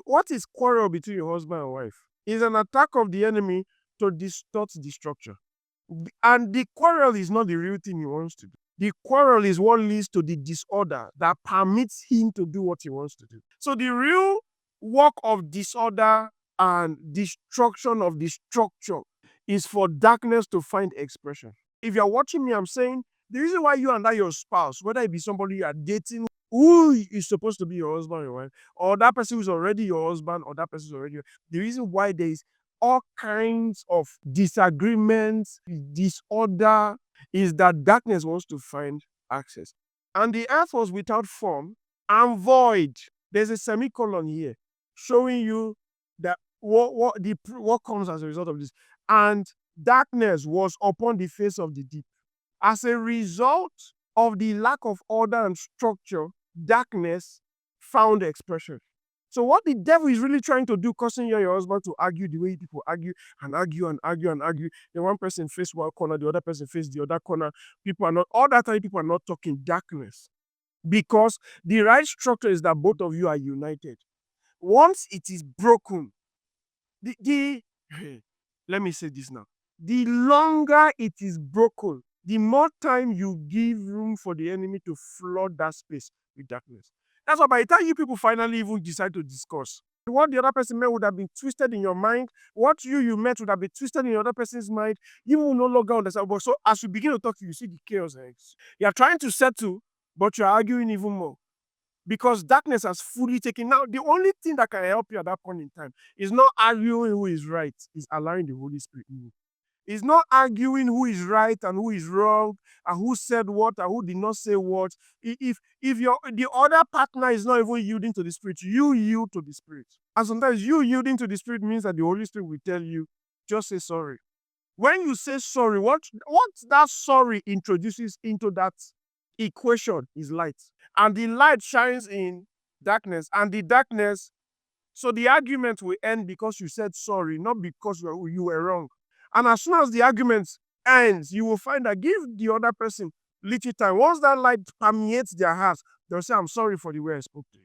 What is quarrel between your husband and wife? It's an attack of the enemy to distort the structure. And the quarrel is not the real thing he wants to do. The quarrel is what leads to the disorder that permits him to do what he wants to do. So the real work of disorder and destruction of the structure is for darkness to find expression. If you're watching me, I'm saying the reason why you and that your spouse, whether it be somebody you are dating, who is supposed to be your husband or your wife, or that person who's already your husband, or that person who's already the reason why there is all kinds of disagreements, disorder, is that darkness wants to find access. And the earth was without form and void. There's a semicolon here showing you that what comes as a result of this. And darkness was upon the face of the deep. As a result of the lack of order and structure, darkness found expression. So what the devil is really trying to do, causing you and your husband to argue the way people argue and argue and argue and argue. The one person face one corner, the other person face the other corner. People are not, all that time people are not talking darkness. Because the right structure is that both of you are united. Once it is broken, let me say this now. The longer it is broken, the more time you give room for the enemy to flood that space with darkness. That's why by the time you people finally even decide to discuss, what the other person meant would have been twisted in your mind. What you met would have been twisted in the other person's mind. You will no longer understand. But so as you begin to talk, you see the chaos. You are trying to settle, but you are arguing even more. Because darkness has fully taken. Now, the only thing that can help you at that point in time is not arguing who is right, is allowing the Holy Spirit in you. It's not arguing who is right and who is wrong and who said what and who did not say what. If the other partner is not even yielding to the Spirit, you yield to the Spirit. And sometimes you yielding to the Spirit means that the Holy Spirit will tell you, just say sorry. When you say sorry, what that sorry introduces into that equation is light. And the light shines in darkness. And the darkness, so the argument will end because you said sorry, not because you were wrong. And as soon as the argument ends, you will find that give the other person little time. Once that light permeates their hearts, they'll say, I'm sorry for the way I spoke to you.